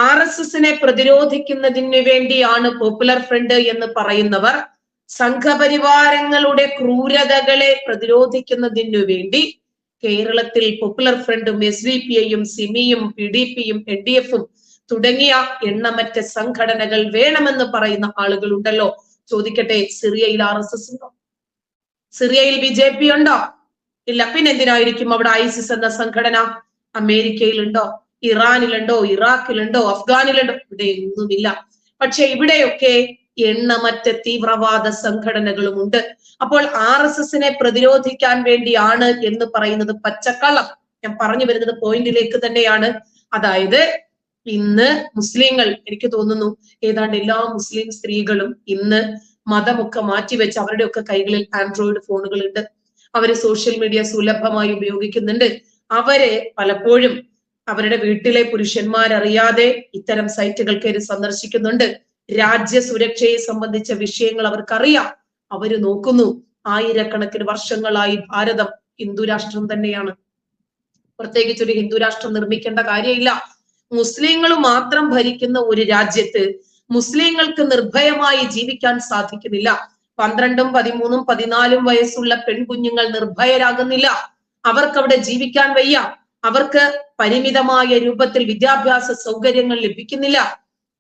RSSനെ പ്രതിരോധിക്കുന്നതിന് വേണ്ടിയാണ് popular front എന്ന് പറയുന്നവർ സംഘപരിവാരങ്ങളുടെ ക്രൂരതകളെ പ്രതിരോധിക്കുന്നതിനു വേണ്ടി കേരളത്തിൽ പോപ്പുലർ ഫ്രണ്ടും SDPIയും സിമിയും PDPയും LDFും തുടങ്ങിയ എണ്ണമറ്റ സംഘടനകൾ വേണമെന്ന് പറയുന്ന ആളുകൾ ഉണ്ടല്ലോ. ചോദിക്കട്ടെ, സിറിയയിൽ RSS ഉണ്ടോ? സിറിയയിൽ BJP ഉണ്ടോ? ഇല്ല. പിന്നെ എന്തിനായിരിക്കും അവിടെ ISIS എന്ന സംഘടന? അമേരിക്കയിലുണ്ടോ? ഇറാനിലുണ്ടോ? ഇറാഖിലുണ്ടോ? അഫ്ഗാനിലുണ്ടോ? ഇവിടെ ഒന്നുമില്ല. പക്ഷെ ഇവിടെയൊക്കെ എണ്ണമറ്റ തീവ്രവാദ സംഘടനകളും ഉണ്ട്. അപ്പോൾ RSSനെ പ്രതിരോധിക്കാൻ വേണ്ടിയാണ് എന്ന് പറയുന്നത് പച്ചക്കള്ളം. ഞാൻ പറഞ്ഞു വരുന്നത് പോയിന്റിലേക്ക് തന്നെയാണ്. അതായത് ഇന്ന് മുസ്ലിങ്ങൾ, എനിക്ക് തോന്നുന്നു ഏതാണ്ട് എല്ലാ മുസ്ലിം സ്ത്രീകളും ഇന്ന് മതമൊക്കെ മാറ്റിവെച്ച് അവരുടെയൊക്കെ കൈകളിൽ ആൻഡ്രോയിഡ് ഫോണുകൾ ഉണ്ട്. അവര് സോഷ്യൽ മീഡിയ സുലഭമായി ഉപയോഗിക്കുന്നുണ്ട്. അവര് പലപ്പോഴും അവരുടെ വീട്ടിലെ പുരുഷന്മാരറിയാതെ ഇത്തരം സൈറ്റുകൾ കയറി സന്ദർശിക്കുന്നുണ്ട്. രാജ്യ സുരക്ഷയെ സംബന്ധിച്ച വിഷയങ്ങൾ അവർക്കറിയാം. അവര് നോക്കുന്നു. ആയിരക്കണക്കിന് വർഷങ്ങളായി ഭാരതം ഹിന്ദു രാഷ്ട്രം തന്നെയാണ്. പ്രത്യേകിച്ച് ഒരു ഹിന്ദു രാഷ്ട്രം നിർമ്മിക്കേണ്ട കാര്യമില്ല. മുസ്ലിങ്ങൾ മാത്രം ഭരിക്കുന്ന ഒരു രാജ്യത്ത് മുസ്ലിങ്ങൾക്ക് നിർഭയമായി ജീവിക്കാൻ സാധിക്കുന്നില്ല. 12, 13, 14 വയസ്സുള്ള പെൺകുഞ്ഞുങ്ങൾ നിർഭയരാകുന്നില്ല. അവർക്ക് അവിടെ ജീവിക്കാൻ വയ്യ. അവർക്ക് പരിമിതമായ രൂപത്തിൽ വിദ്യാഭ്യാസ സൗകര്യങ്ങൾ ലഭിക്കുന്നില്ല.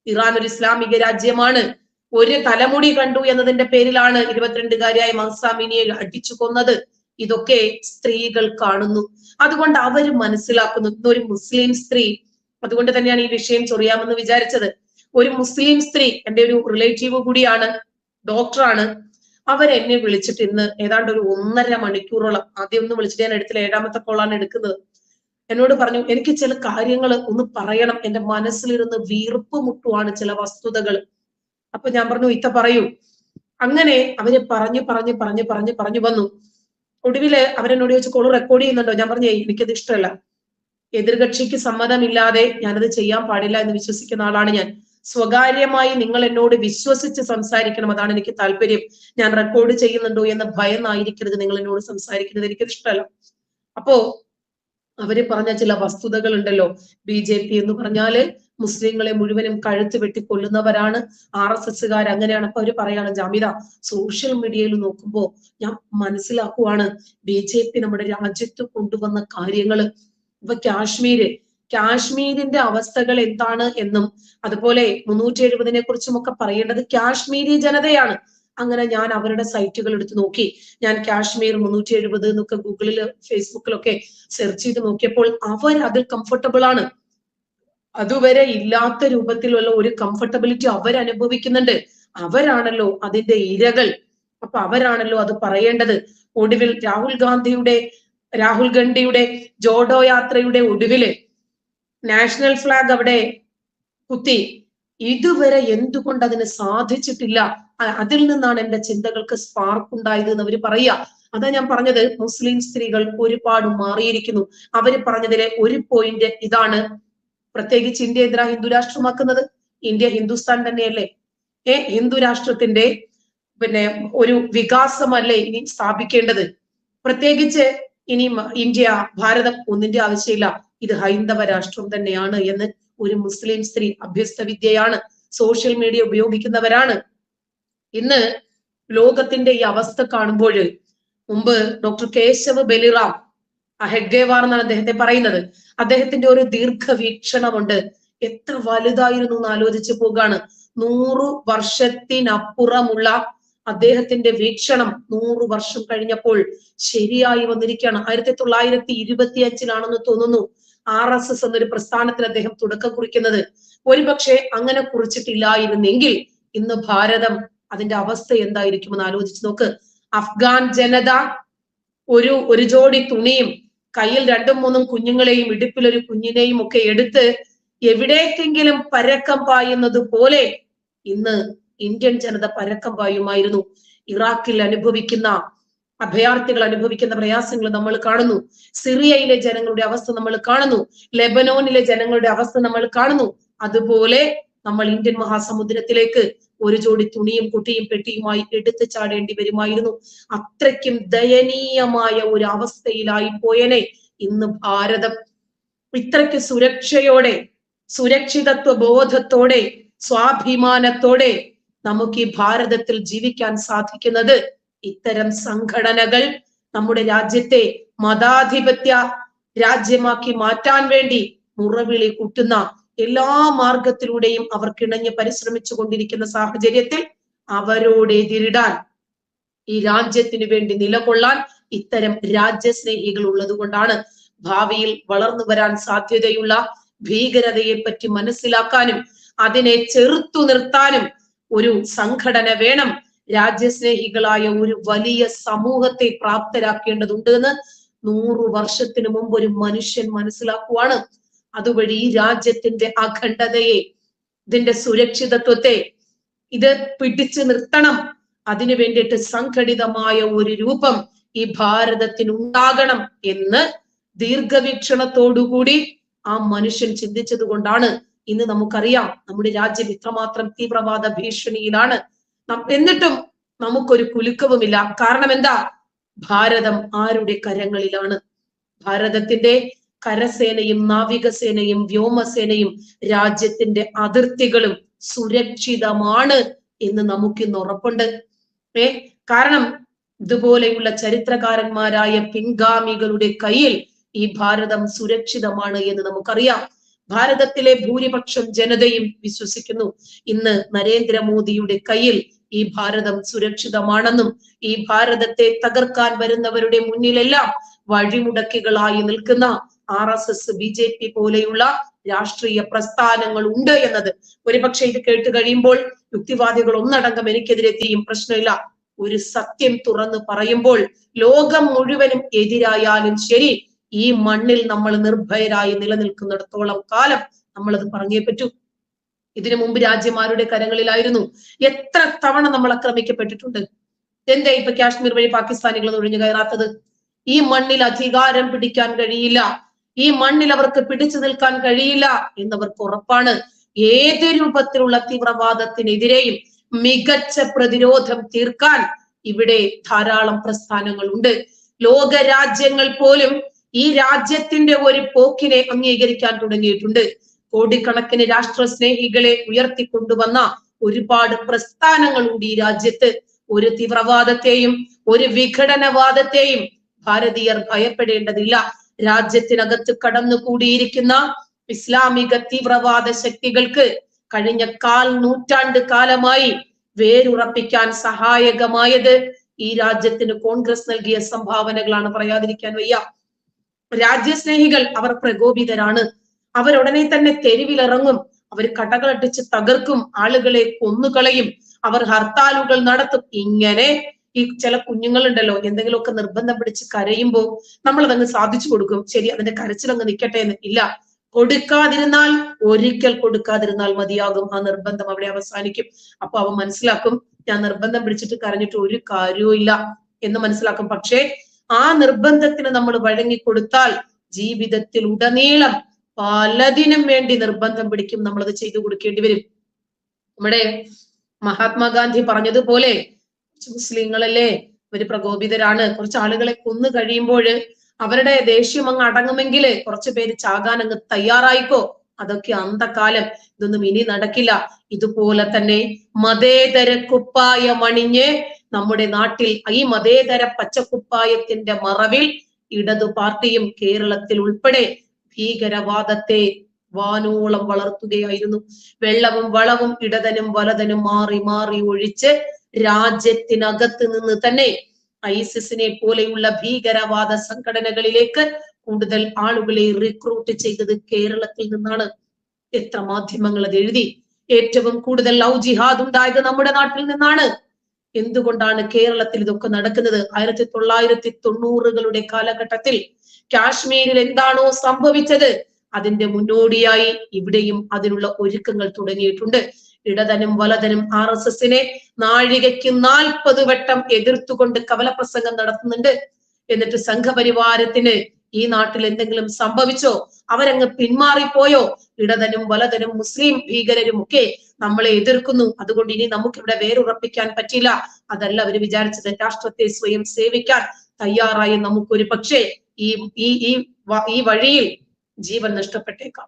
ഇറാൻ ഒരു ഇസ്ലാമിക രാജ്യമാണ്. ഒരു തലമുടി കണ്ടു എന്നതിന്റെ പേരിലാണ് 22കാരിയായ മഹ്സാമിനിയെ അടിച്ചു കൊന്നത്. ഇതൊക്കെ സ്ത്രീകൾ കാണുന്നു. അതുകൊണ്ട് അവര് മനസ്സിലാക്കുന്നു. ഒരു മുസ്ലിം സ്ത്രീ, അതുകൊണ്ട് തന്നെയാണ് ഈ വിഷയം ചൊറിയാമെന്ന് വിചാരിച്ചത്. ഒരു മുസ്ലിം സ്ത്രീ, എൻ്റെ ഒരു റിലേറ്റീവ് കൂടിയാണ്, ഡോക്ടറാണ്. അവരെന്നെ വിളിച്ചിട്ട് ഇന്ന് ഏതാണ്ട് ഒരു 1.5 മണിക്കൂറോളം, ആദ്യം ഒന്ന് വിളിച്ചിട്ട് ഞാൻ എടുത്തില്ല, 7ാമത്തെ കോളാണ് എടുക്കുന്നത്. എന്നോട് പറഞ്ഞു, എനിക്ക് ചില കാര്യങ്ങൾ ഒന്ന് പറയണം, എന്റെ മനസ്സിലിരുന്ന് വീർപ്പ് മുട്ടുവാണ് ചില വസ്തുതകൾ. അപ്പൊ ഞാൻ പറഞ്ഞു, ഇത്ത പറയൂ. അങ്ങനെ അവര് പറഞ്ഞു വന്നു. ഒടുവില് അവരെന്നോട് ചോദിച്ചു, കോള് റെക്കോർഡ് ചെയ്യുന്നുണ്ടോ? ഞാൻ പറഞ്ഞു, എനിക്കത് ഇഷ്ടമല്ല. എതിർകക്ഷിക്ക് സമ്മതമില്ലാതെ ഞാനത് ചെയ്യാൻ പാടില്ല എന്ന് വിശ്വസിക്കുന്ന ആളാണ് ഞാൻ. സ്വകാര്യമായി നിങ്ങൾ എന്നോട് വിശ്വസിച്ച് സംസാരിക്കണം, അതാണ് എനിക്ക് താല്പര്യം. ഞാൻ റെക്കോർഡ് ചെയ്യുന്നുണ്ടോ എന്ന ഭയന്നായിരിക്കരുത് നിങ്ങൾ എന്നോട് സംസാരിക്കുന്നത്, എനിക്കത് ഇഷ്ടമല്ല. അപ്പോ അവര് പറഞ്ഞ ചില വസ്തുതകൾ ഉണ്ടല്ലോ. BJP എന്ന് പറഞ്ഞാല് മുസ്ലിങ്ങളെ മുഴുവനും കഴുത്ത് വെട്ടി കൊല്ലുന്നവരാണ്. RSSകാർ അങ്ങനെയാണ്. അപ്പൊ അവര് പറയാണ്, ജാമിദ, സോഷ്യൽ മീഡിയയിൽ നോക്കുമ്പോ ഞാൻ മനസ്സിലാക്കുവാണ് BJP നമ്മുടെ രാജ്യത്ത് കൊണ്ടുവന്ന കാര്യങ്ങള്. ഇപ്പൊ കാശ്മീരിന്റെ അവസ്ഥകൾ എന്താണ് എന്നും അതുപോലെ 370നെ കുറിച്ചും ഒക്കെ പറയേണ്ടത് കാശ്മീരി ജനതയാണ്. അങ്ങനെ ഞാൻ അവരുടെ സൈറ്റുകൾ എടുത്ത് നോക്കി. ഞാൻ കാശ്മീർ 370 എന്നൊക്കെ ഗൂഗിളിൽ ഫേസ്ബുക്കിലൊക്കെ സെർച്ച് ചെയ്ത് നോക്കിയപ്പോൾ അവർ അതിൽ കംഫർട്ടബിൾ ആണ്. അതുവരെ ഇല്ലാത്ത രൂപത്തിലുള്ള ഒരു കംഫർട്ടബിലിറ്റി അവരനുഭവിക്കുന്നുണ്ട്. അവരാണല്ലോ അതിന്റെ ഇരകൾ. അപ്പൊ അവരാണല്ലോ അത് പറയേണ്ടത്. ഒടുവിൽ രാഹുൽ ഗാന്ധിയുടെ ജോഡോ യാത്രയുടെ ഒടുവില് നാഷണൽ ഫ്ലാഗ് അവിടെ കുത്തി. ഇതുവരെ എന്തുകൊണ്ട് അതിന് സാധിച്ചിട്ടില്ല? അതിൽ നിന്നാണ് എന്റെ ചിന്തകൾക്ക് സ്പാർക്ക് ഉണ്ടായത് എന്ന് അവര് പറയുക. അതാ ഞാൻ പറഞ്ഞത്, മുസ്ലിം സ്ത്രീകൾ ഒരുപാട് മാറിയിരിക്കുന്നു. അവര് പറഞ്ഞതിലെ ഒരു പോയിന്റ് ഇതാണ്. പ്രത്യേകിച്ച് ഇന്ത്യ എന്തിനാ ഹിന്ദു രാഷ്ട്രമാക്കുന്നത്? ഇന്ത്യ ഹിന്ദുസ്ഥാൻ തന്നെയല്ലേ? ഹിന്ദു രാഷ്ട്രത്തിന്റെ ഒരു വികാസമല്ലേ ഇനി സ്ഥാപിക്കേണ്ടത്? പ്രത്യേകിച്ച് ഇനി ഭാരതം ഒന്നിന്റെ ആവശ്യമില്ല, ഇത് ഹൈന്ദവ രാഷ്ട്രം തന്നെയാണ് എന്ന് ഒരു മുസ്ലിം സ്ത്രീ, അഭ്യസ്ത വിദ്യയാണ്, സോഷ്യൽ മീഡിയ ഉപയോഗിക്കുന്നവരാണ്. ഇന്ന് ലോകത്തിന്റെ ഈ അവസ്ഥ കാണുമ്പോൾ, മുമ്പ് ഡോക്ടർ കേശവ് ബലിറാം ഹെഗ്ഡേവാർ എന്നാണ് അദ്ദേഹത്തെ പറയുന്നത്. അദ്ദേഹത്തിന്റെ ഒരു ദീർഘവീക്ഷണമുണ്ട്. എത്ര വലുതായിരുന്നു എന്ന് ആലോചിച്ചു പോകാണ്. 100 വർഷത്തിനപ്പുറമുള്ള അദ്ദേഹത്തിന്റെ വീക്ഷണം 100 വർഷം കഴിഞ്ഞപ്പോൾ ശരിയായി വന്നിരിക്കുകയാണ്. 1925 തോന്നുന്നു RSS എന്നൊരു പ്രസ്ഥാനത്തിന് അദ്ദേഹം തുടക്കം കുറിക്കുന്നത്. ഒരുപക്ഷെ അങ്ങനെ കുറിച്ചിട്ടില്ലായിരുന്നെങ്കിൽ ഇന്ന് ഭാരതം അതിന്റെ അവസ്ഥ എന്തായിരിക്കുമെന്ന് ആലോചിച്ച് നോക്ക്. അഫ്ഗാൻ ജനത ഒരു ജോഡി തുണിയും കയ്യിൽ 2-3 കുഞ്ഞുങ്ങളെയും ഇടുപ്പിലൊരു കുഞ്ഞിനെയും ഒക്കെ എടുത്ത് എവിടേക്കെങ്കിലും പരക്കം പായുന്നത് പോലെ ഇന്ന് ഇന്ത്യൻ ജനത പരക്കം പായുമായിരുന്നു. ഇറാഖിൽ അനുഭവിക്കുന്ന അഭയാർത്ഥികൾ അനുഭവിക്കുന്ന പ്രയാസങ്ങൾ നമ്മൾ കാണുന്നു. സിറിയയിലെ ജനങ്ങളുടെ അവസ്ഥ നമ്മൾ കാണുന്നു. ലെബനോനിലെ ജനങ്ങളുടെ അവസ്ഥ നമ്മൾ കാണുന്നു. അതുപോലെ നമ്മൾ ഇന്ത്യൻ മഹാസമുദ്രത്തിലേക്ക് ഒരു ജോഡി തുണിയും കുട്ടിയും പെട്ടിയുമായി എടുത്തു ചാടേണ്ടി വരുമായിരുന്നു. അത്രയ്ക്കും ദയനീയമായ ഒരു അവസ്ഥയിലായി പോയനെ ഇന്ന് ഭാരതം. ഇത്രയ്ക്ക് സുരക്ഷയോടെ സുരക്ഷിതത്വ ബോധത്തോടെ സ്വാഭിമാനത്തോടെ നമുക്ക് ഈ ഭാരതത്തിൽ ജീവിക്കാൻ സാധിക്കുന്നത് ഇത്തരം സംഘടനകൾ നമ്മുടെ രാജ്യത്തെ മതാധിപത്യ രാജ്യമാക്കി മാറ്റാൻ വേണ്ടി മുറവിളി കൂട്ടുന്ന എല്ലാ മാർഗത്തിലൂടെയും അവർ കിണഞ്ഞ് പരിശ്രമിച്ചു കൊണ്ടിരിക്കുന്ന സാഹചര്യത്തിൽ അവരോട് എതിരിടാൻ, ഈ രാജ്യത്തിന് വേണ്ടി നിലകൊള്ളാൻ ഇത്തരം രാജ്യസ്നേഹികൾ ഉള്ളത് കൊണ്ടാണ് ഭാവിയിൽ വളർന്നു വരാൻ സാധ്യതയുള്ള ഭീകരതയെ പറ്റി മനസ്സിലാക്കാനും അതിനെ ചെറുത്തു നിർത്താനും ഒരു സംഘടന വേണം. രാജ്യസ്നേഹികളായ ഒരു വലിയ സമൂഹത്തെ പ്രാപ്തരാക്കേണ്ടതുണ്ട് എന്ന് 100 വർഷത്തിന് മുമ്പ് ഒരു മനുഷ്യൻ മനസ്സിലാക്കുവാണ്. അതുവഴി ഈ രാജ്യത്തിന്റെ അഖണ്ഡതയെ, ഇതിന്റെ സുരക്ഷിതത്വത്തെ ഇത് പിടിച്ചു നിർത്തണം. അതിനു വേണ്ടിയിട്ട് സംഘടിതമായ ഒരു രൂപം ഈ ഭാരതത്തിനുണ്ടാകണം എന്ന് ദീർഘവീക്ഷണത്തോടുകൂടി ആ മനുഷ്യൻ ചിന്തിച്ചത് കൊണ്ടാണ് ഇന്ന് നമുക്കറിയാം നമ്മുടെ രാജ്യം ഇത്രമാത്രം തീവ്രവാദ ഭീഷണിയിലാണ്. എന്നിട്ടും നമുക്കൊരു കുലുക്കവുമില്ല. കാരണം എന്താ? ഭാരതം ആരുടെ കരങ്ങളിലാണ്? ഭാരതത്തിന്റെ കരസേനയും നാവികസേനയും വ്യോമസേനയും രാജ്യത്തിന്റെ അതിർത്തികളും സുരക്ഷിതമാണ് എന്ന് നമുക്കിന്ന് ഉറപ്പുണ്ട്. കാരണം ഇതുപോലെയുള്ള ചരിത്രകാരന്മാരായ പിൻഗാമികളുടെ കയ്യിൽ ഈ ഭാരതം സുരക്ഷിതമാണ് എന്ന് നമുക്കറിയാം. ഭാരതത്തിലെ ഭൂരിപക്ഷം ജനതയും വിശ്വസിക്കുന്നു ഇന്ന് നരേന്ദ്രമോദിയുടെ കയ്യിൽ ഈ ഭാരതം സുരക്ഷിതമാണെന്നും ഈ ഭാരതത്തെ തകർക്കാൻ വരുന്നവരുടെ മുന്നിലെല്ലാം വഴിമുടക്കികളായി നിൽക്കുന്ന RSS, BJP പോലെയുള്ള രാഷ്ട്രീയ പ്രസ്ഥാനങ്ങൾ ഉണ്ട് എന്നത് ഒരുപക്ഷെ ഇത് കേട്ട് കഴിയുമ്പോൾ യുക്തിവാദികൾ ഒന്നടങ്കം എനിക്കെതിരെ തിരിയും, പ്രശ്നമില്ല. ഒരു സത്യം തുറന്ന് പറയുമ്പോൾ ലോകം മുഴുവനും എതിരായാലും ശരി, ഈ മണ്ണിൽ നമ്മൾ നിർഭയരായി നിലനിൽക്കുന്നിടത്തോളം കാലം നമ്മളത് പറഞ്ഞേ പറ്റൂ. ഇതിനു മുമ്പ് രാജ്യമാരുടെ കരങ്ങളിലായിരുന്നു. എത്ര തവണ നമ്മൾ ആക്രമിക്കപ്പെട്ടിട്ടുണ്ട്. എന്താ ഇപ്പൊ കാശ്മീർ വഴി പാകിസ്ഥാനികൾ നുഴഞ്ഞു കയറാത്തത്? ഈ മണ്ണിൽ അധികാരം പിടിക്കാൻ കഴിയില്ല, ഈ മണ്ണിൽ അവർക്ക് പിടിച്ചു നിൽക്കാൻ കഴിയില്ല എന്നവർക്ക് ഉറപ്പാണ്. ഏത് രൂപത്തിലുള്ള തീവ്രവാദത്തിനെതിരെയും മികച്ച പ്രതിരോധം തീർക്കാൻ ഇവിടെ ധാരാളം പ്രസ്ഥാനങ്ങളുണ്ട്. ലോക രാജ്യങ്ങൾ പോലും ഈ രാജ്യത്തിന്റെ ഒരു പോക്കിനെ അംഗീകരിക്കാൻ തുടങ്ങിയിട്ടുണ്ട്. കോടിക്കണക്കിന് രാഷ്ട്ര സ്നേഹികളെ ഉയർത്തിക്കൊണ്ടുവന്ന ഒരുപാട് പ്രസ്ഥാനങ്ങളുണ്ട് ഈ രാജ്യത്ത്. ഒരു തീവ്രവാദത്തെയും ഒരു വിഘടനവാദത്തെയും ഭാരതീയർ ഭയപ്പെടേണ്ടതില്ല. രാജ്യത്തിനകത്ത് കടന്നുകൂടിയിരിക്കുന്ന ഇസ്ലാമിക തീവ്രവാദ ശക്തികൾക്ക് കഴിഞ്ഞ 1/4 നൂറ്റാണ്ട് കാലമായി വേരുറപ്പിക്കാൻ സഹായകമായത് ഈ രാജ്യത്തിന് കോൺഗ്രസ് നൽകിയ സംഭാവനകളാണ്, പറയാതിരിക്കാൻ വയ്യ. രാജ്യസ്നേഹികൾ അവർ പ്രകോപിതരാണ്. അവരുടനെ തന്നെ തെരുവിലിറങ്ങും, അവർ കടകളടിച്ച് തകർക്കും, ആളുകളെ കൊന്നുകളയും, അവർ ഹർത്താലുകൾ നടത്തും. ഇങ്ങനെ ഈ ചില കുഞ്ഞുങ്ങളുണ്ടല്ലോ, എന്തെങ്കിലുമൊക്കെ നിർബന്ധം പിടിച്ച് കരയുമ്പോൾ നമ്മൾ അതങ്ങ് സാധിച്ചു കൊടുക്കും. ശരി, അതിന്റെ കരച്ചിലങ്ങ് നിൽക്കട്ടെ എന്ന്. ഇല്ല, കൊടുക്കാതിരുന്നാൽ, ഒരിക്കൽ കൊടുക്കാതിരുന്നാൽ മതിയാകും. ആ നിർബന്ധം അവിടെ അവസാനിക്കും. അപ്പൊ അവൻ മനസ്സിലാക്കും, ഞാൻ നിർബന്ധം പിടിച്ചിട്ട് കരഞ്ഞിട്ട് ഒരു കാര്യവും ഇല്ല എന്ന് മനസ്സിലാക്കും. പക്ഷേ ആ നിർബന്ധത്തിന് നമ്മൾ വഴങ്ങിക്കൊടുത്താൽ ജീവിതത്തിൽ ഉടനീളം പലതിനും വേണ്ടി നിർബന്ധം പിടിക്കും, നമ്മളത് ചെയ്തു കൊടുക്കേണ്ടി വരും. നമ്മുടെ മഹാത്മാഗാന്ധി പറഞ്ഞതുപോലെ മുസ്ലിങ്ങളല്ലേ, അവര് പ്രകോപിതരാണ്, കുറച്ച് ആളുകളെ കൊന്നു കഴിയുമ്പോൾ അവരുടെ ദേഷ്യം അങ്ങ് അടങ്ങുമെങ്കിൽ കുറച്ചു പേര് ചാകാൻ അങ്ങ് തയ്യാറായിക്കോ. അതൊക്കെ അന്തകാലം, ഇതൊന്നും ഇനി നടക്കില്ല. ഇതുപോലെ തന്നെ മതേതര കുപ്പായം അണിഞ്ഞ് നമ്മുടെ നാട്ടിൽ ഈ മതേതര പച്ചക്കുപ്പായത്തിന്റെ മറവിൽ ഇടതു പാർട്ടിയും കേരളത്തിൽ ഉൾപ്പെടെ ഭീകരവാദത്തെ വാനോളം വളർത്തുകയായിരുന്നു. വെള്ളവും വളവും ഇടതനും വലതനും മാറി മാറി ഒഴിച്ച് രാജ്യത്തിനകത്ത് നിന്ന് തന്നെ ഐസിസിനെ പോലെയുള്ള ഭീകരവാദ സംഘടനകളിലേക്ക് കൂടുതൽ ആളുകളെ റിക്രൂട്ട് ചെയ്തത് കേരളത്തിൽ നിന്നാണ്. എത്ര മാധ്യമങ്ങൾ അത് എഴുതി. ഏറ്റവും കൂടുതൽ ലവ് ജിഹാദ് ഉണ്ടായത് നമ്മുടെ നാട്ടിൽ നിന്നാണ്. എന്തുകൊണ്ടാണ് കേരളത്തിൽ ഇതൊക്കെ നടക്കുന്നത്? 1990കളുടെ കാലഘട്ടത്തിൽ കാശ്മീരിൽ എന്താണോ സംഭവിച്ചത് അതിന്റെ മുന്നോടിയായി ഇവിടെയും അതിനുള്ള ഒരുക്കങ്ങൾ തുടങ്ങിയിട്ടുണ്ട്. ഇടതനും വലതനും RSSനെ നാഴികയ്ക്ക് 40 വട്ടം എതിർത്തുകൊണ്ട് കവലപ്രസംഗം നടത്തുന്നുണ്ട്. എന്നിട്ട് സംഘപരിവാരത്തിന് ഈ നാട്ടിൽ എന്തെങ്കിലും സംഭവിച്ചോ? അവരങ്ങ് പിന്മാറിപ്പോയോ? ഇടതനും വലതനും മുസ്ലിം ഭീകരരും ഒക്കെ നമ്മളെ എതിർക്കുന്നു, അതുകൊണ്ട് ഇനി നമുക്കിവിടെ വേരുറപ്പിക്കാൻ പറ്റില്ല. അതല്ല അവര് വിചാരിച്ചത്. രാഷ്ട്രത്തെ സ്വയം സേവിക്കാൻ തയ്യാറായി നമുക്കൊരു പക്ഷേ ഈ വഴിയിൽ ജീവൻ നഷ്ടപ്പെട്ടേക്കാം.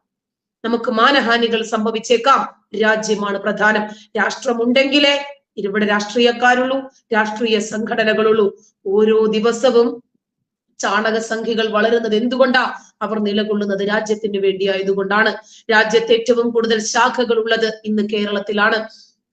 നമുക്ക് മാനഹാനികൾ സംഭവിച്ചേക്കാം. രാജ്യമാണ് പ്രധാനം. രാഷ്ട്രമുണ്ടെങ്കിലേ ഇവിടെ രാഷ്ട്രീയക്കാരുള്ളൂ, രാഷ്ട്രീയ സംഘടനകളുള്ളൂ. ഓരോ ദിവസവും ചാണകസംഖ്യകൾ വളരുന്നത് എന്തുകൊണ്ടാ? അവർ നിലകൊള്ളുന്നത് രാജ്യത്തിന് വേണ്ടിയായതുകൊണ്ടാണ്. രാജ്യത്ത് ഏറ്റവും കൂടുതൽ ശാഖകൾ ഉള്ളത് ഇന്ന് കേരളത്തിലാണ്.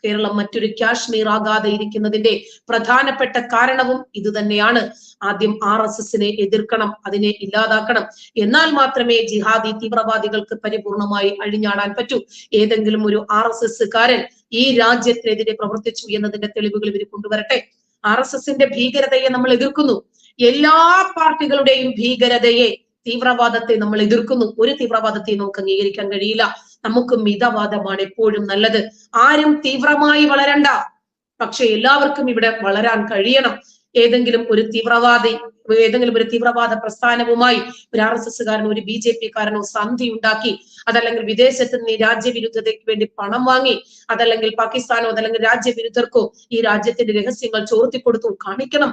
കേരളം മറ്റൊരു കാശ്മീർ ആകാതെ ഇരിക്കുന്നതിന്റെ പ്രധാനപ്പെട്ട കാരണവും ഇത് തന്നെയാണ്. ആദ്യം RSSനെ എതിർക്കണം, അതിനെ ഇല്ലാതാക്കണം. എന്നാൽ മാത്രമേ ജിഹാദി തീവ്രവാദികൾക്ക് പരിപൂർണമായി അഴിഞ്ഞാടാൻ പറ്റൂ. ഏതെങ്കിലും ഒരു RSSകാരൻ ഈ രാജ്യത്തിനെതിരെ പ്രവർത്തിച്ചു എന്നതിന്റെ തെളിവുകൾ ഇവർ കൊണ്ടുവരട്ടെ. RSSന്റെ ഭീകരതയെ നമ്മൾ എതിർക്കുന്നു. എല്ലാ പാർട്ടികളുടെയും ഭീകരതയെ, തീവ്രവാദത്തെ നമ്മൾ എതിർക്കുന്നു. ഒരു തീവ്രവാദത്തെ നമുക്ക് അംഗീകരിക്കാൻ കഴിയില്ല. നമുക്ക് മിതവാദമാണ് എപ്പോഴും നല്ലത്. ആരും തീവ്രമായി വളരണ്ട, പക്ഷെ എല്ലാവർക്കും ഇവിടെ വളരാൻ കഴിയണം. ഏതെങ്കിലും ഒരു തീവ്രവാദ പ്രസ്ഥാനവുമായി ഒരു RSSകാരനോ ഒരു BJPക്കാരനോ സന്ധി ഉണ്ടാക്കി, അതല്ലെങ്കിൽ വിദേശത്ത് നിന്ന് രാജ്യവിരുദ്ധതയ്ക്ക് വേണ്ടി പണം വാങ്ങി, അതല്ലെങ്കിൽ പാകിസ്ഥാനോ അതല്ലെങ്കിൽ രാജ്യവിരുദ്ധർക്കോ ഈ രാജ്യത്തിന്റെ രഹസ്യങ്ങൾ ചോർത്തിക്കൊടുത്തു കാണിക്കണം.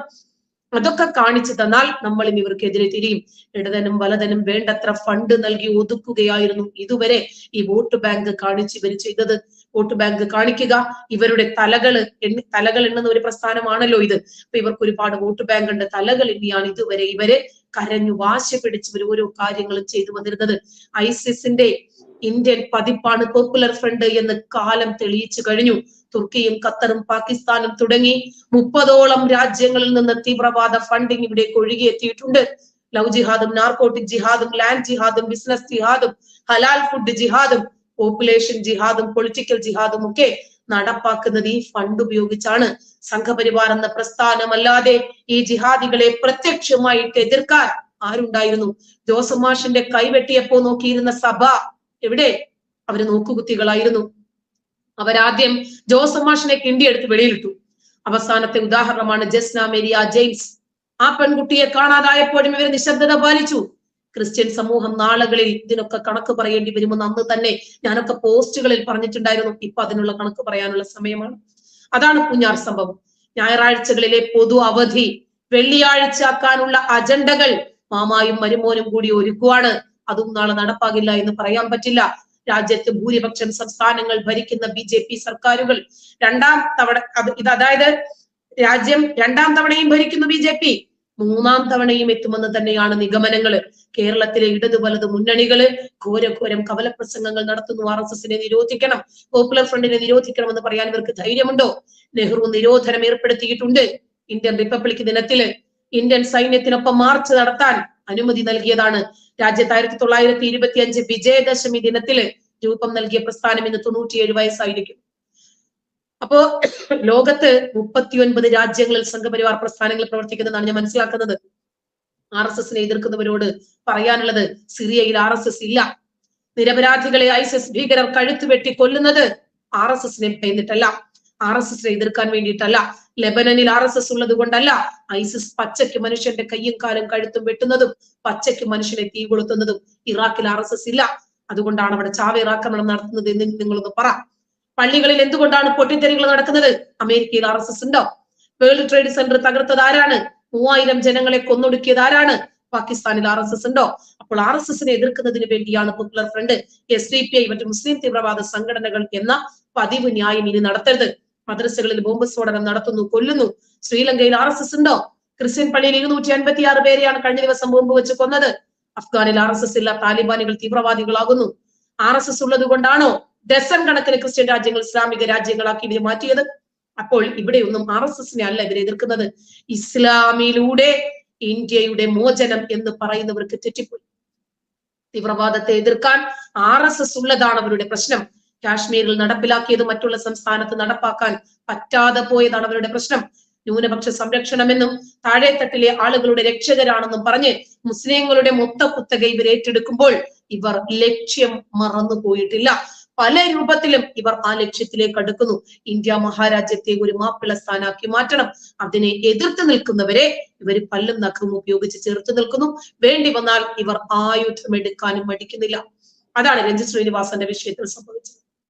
അതൊക്കെ കാണിച്ചു തന്നാൽ നമ്മളും ഇവർക്കെതിരെ തിരിയും. ഇടതനും വലതനും വേണ്ടത്ര ഫണ്ട് നൽകി ഒതുക്കുകയായിരുന്നു ഇതുവരെ ഈ വോട്ട് ബാങ്ക് കാണിച്ച് ഇവർ ചെയ്തത്. വോട്ട് ബാങ്ക് കാണിക്കുക, ഇവരുടെ തലകൾ എണ്ണുന്ന ഒരു പ്രസ്ഥാനമാണല്ലോ ഇത്. അപ്പൊ ഇവർക്ക് ഒരുപാട് വോട്ട് ബാങ്ക് ഉണ്ട്. തലകൾ എണ്ണിയാണ് ഇതുവരെ ഇവര് കരഞ്ഞു വാശി പിടിച്ച് ഇവർ ഓരോ കാര്യങ്ങളും ചെയ്തു വന്നിരുന്നത്. ISISന്റെ ഇന്ത്യൻ പതിപ്പാണ് പോപ്പുലർ ഫ്രണ്ട് എന്ന് കാലം തെളിയിച്ചു കഴിഞ്ഞു. തുർക്കിയും ഖത്തറും പാകിസ്ഥാനും തുടങ്ങി 30ഓളം രാജ്യങ്ങളിൽ നിന്ന് തീവ്രവാദ ഫണ്ടിങ് ഇവിടേക്ക് ഒഴുകിയെത്തിയിട്ടുണ്ട്. ലവ് ജിഹാദും നാർക്കോട്ടിക് ജിഹാദും ലാൻഡ് ജിഹാദും ബിസിനസ് ജിഹാദും ഹലാൽ ഫുഡ് ജിഹാദും പോപ്പുലേഷൻ ജിഹാദും പൊളിറ്റിക്കൽ ജിഹാദും ഒക്കെ നടപ്പാക്കുന്നത് ഈ ഫണ്ട് ഉപയോഗിച്ചാണ്. സംഘപരിവാർ എന്ന പ്രസ്ഥാനമല്ലാതെ ഈ ജിഹാദികളെ പ്രത്യക്ഷമായിട്ട് എതിർക്കാൻ ആരുണ്ടായിരുന്നു? ജോസഫ് മാഷിന്റെ കൈവെട്ടിയപ്പോ നോക്കിയിരുന്ന സഭ എവിടെ? അവര് നോക്കുകുത്തികളായിരുന്നു. അവരാദ്യം ജോസഫ് മാഷിനെ കിണ്ടിയെടുത്ത് വെളിയിലിട്ടു. അവസാനത്തെ ഉദാഹരണമാണ് ജസ്ന മേരിയ ജെയിംസ്. ആ പെൺകുട്ടിയെ കാണാതായപ്പോഴും ഇവർ നിശബ്ദത പാലിച്ചു. ക്രിസ്ത്യൻ സമൂഹം നാളുകളിൽ ഇതിനൊക്കെ കണക്ക് പറയേണ്ടി വരുമെന്ന് അന്ന് തന്നെ ഞാനൊക്കെ പോസ്റ്റുകളിൽ പറഞ്ഞിട്ടുണ്ടായിരുന്നു. ഇപ്പൊ അതിനുള്ള കണക്ക് പറയാനുള്ള സമയമാണ്. അതാണ് പൂഞ്ഞാർ സംഭവം. ഞായറാഴ്ചകളിലെ പൊതു അവധി വെള്ളിയാഴ്ച ആക്കാനുള്ള അജണ്ടകൾ മാമായും മരുമോനും കൂടി ഒരുക്കുവാണ്. അതും നാളെ നടപ്പാകില്ല എന്ന് പറയാൻ പറ്റില്ല. രാജ്യത്ത് ഭൂരിപക്ഷം സംസ്ഥാനങ്ങൾ ഭരിക്കുന്ന BJP സർക്കാരുകൾ അതായത് രാജ്യം 2ാം തവണയും ഭരിക്കുന്നു BJP, 3ാം തവണയും എത്തുമെന്ന് തന്നെയാണ് നിഗമനങ്ങള്. കേരളത്തിലെ ഇടതു വലത് മുന്നണികള് ഘോരഘോരം കവലപ്രസംഗങ്ങൾ നടത്തുന്നു. RSSനെ നിരോധിക്കണം, പോപ്പുലർ ഫ്രണ്ടിനെ നിരോധിക്കണമെന്ന് പറയാൻ ഇവർക്ക് ധൈര്യമുണ്ടോ? നെഹ്റു നിരോധനം ഏർപ്പെടുത്തിയിട്ടുണ്ട്. ഇന്ത്യൻ റിപ്പബ്ലിക് ദിനത്തില് ഇന്ത്യൻ സൈന്യത്തിനൊപ്പം മാർച്ച് നടത്താൻ അനുമതി നൽകിയതാണ്. രാജ്യത്ത് 1925 വിജയദശമി ദിനത്തില് രൂപം നൽകിയ പ്രസ്ഥാനം ഇന്ന് 97 വയസ്സായിരിക്കും. അപ്പോ ലോകത്ത് 39 രാജ്യങ്ങളിൽ സംഘപരിവാർ പ്രസ്ഥാനങ്ങൾ പ്രവർത്തിക്കുന്നതാണ് ഞാൻ മനസ്സിലാക്കുന്നത്. RSSനെ എതിർക്കുന്നവരോട് പറയാനുള്ളത്, സിറിയയിൽ RSS ഇല്ല. നിരപരാധികളെ ISIS ഭീകരർ കഴുത്ത് വെട്ടി കൊല്ലുന്നത് RSSനെ ഭയന്നിട്ടല്ല, RSSനെ എതിർക്കാൻ വേണ്ടിയിട്ടല്ല. ലെബനനിൽ RSS ഉള്ളത് കൊണ്ടല്ല. ISIS പച്ചയ്ക്ക് മനുഷ്യന്റെ കയ്യും കാലും കഴുത്തും വെട്ടുന്നതും പച്ചയ്ക്ക് മനുഷ്യനെ തീ കൊളുത്തുന്നതും. ഇറാഖിൽ RSS ഇല്ല, അതുകൊണ്ടാണ് അവിടെ ചാവേറാക്രമണം നടത്തുന്നത് എന്ന് നിങ്ങളൊന്ന് പറ. പള്ളികളിൽ എന്തുകൊണ്ടാണ് പൊട്ടിത്തെറികൾ നടക്കുന്നത്? അമേരിക്കയിൽ RSS ഉണ്ടോ? വേൾഡ് ട്രേഡ് സെന്റർ തകർത്തത് ആരാണ്? 3000 ജനങ്ങളെ കൊന്നൊടുക്കിയത് ആരാണ്? പാകിസ്ഥാനിൽ RSS ഉണ്ടോ? അപ്പോൾ RSSനെ എതിർക്കുന്നതിന് വേണ്ടിയാണ് പോപ്പുലർ ഫ്രണ്ട്, SDPI, മറ്റു മുസ്ലിം തീവ്രവാദ സംഘടനകൾ എന്ന പതിവ് ന്യായം ഇനി നടത്തരുത്. മദ്രസകളിൽ ബോംബ് സ്ഫോടനം നടത്തുന്നു, കൊല്ലുന്നു. ശ്രീലങ്കയിൽ RSS ഉണ്ടോ? ക്രിസ്ത്യൻ പള്ളിയിൽ 256 പേരെയാണ് കഴിഞ്ഞ ദിവസം ബോംബ് വെച്ച് കൊന്നത്. അഫ്ഗാനിൽ RSS ഇല്ല, താലിബാനികൾ തീവ്രവാദികളാകുന്നു. RSS ഉള്ളത് കൊണ്ടാണോ ഡസൻ കണക്കിന് ക്രിസ്ത്യൻ രാജ്യങ്ങൾ ഇസ്ലാമിക രാജ്യങ്ങളാക്കി ഇവരെ മാറ്റിയത്? അപ്പോൾ ഇവിടെയൊന്നും RSSനെ അല്ല ഇവരെ എതിർക്കുന്നത്. ഇസ്ലാമിലൂടെ ഇന്ത്യയുടെ മോചനം എന്ന് പറയുന്നവർക്ക് തെറ്റിപ്പോയി. തീവ്രവാദത്തെ എതിർക്കാൻ RSS ഉള്ളതാണ് അവരുടെ പ്രശ്നം. കാശ്മീരിൽ നടപ്പിലാക്കിയത് മറ്റുള്ള സംസ്ഥാനത്ത് നടപ്പാക്കാൻ പറ്റാതെ പോയതാണ് അവരുടെ പ്രശ്നം. ന്യൂനപക്ഷ സംരക്ഷണമെന്നും താഴെത്തട്ടിലെ ആളുകളുടെ രക്ഷകരാണെന്നും പറഞ്ഞ് മുസ്ലിങ്ങളുടെ മൊത്ത കുത്തക ഇവർ ഏറ്റെടുക്കുമ്പോൾ ഇവർ ലക്ഷ്യം മറന്നു പോയിട്ടില്ല. പല രൂപത്തിലും ഇവർ ആ ലക്ഷ്യത്തിലേക്ക് അടുക്കുന്നു. ഇന്ത്യ മഹാരാജ്യത്തെ ഒരു മാപ്പിള സ്ഥാനാക്കി മാറ്റണം. അതിനെ എതിർത്ത് നിൽക്കുന്നവരെ ഇവർ പല്ലും നഖവും ഉപയോഗിച്ച് ചേർത്ത് നിൽക്കുന്നു. വേണ്ടി വന്നാൽ ഇവർ ആയുധമെടുക്കാനും മടിക്കുന്നില്ല. അതാണ് രഞ്ജിത് ശ്രീനിവാസന്റെ വിഷയത്തിൽ സംഭവിച്ചത്.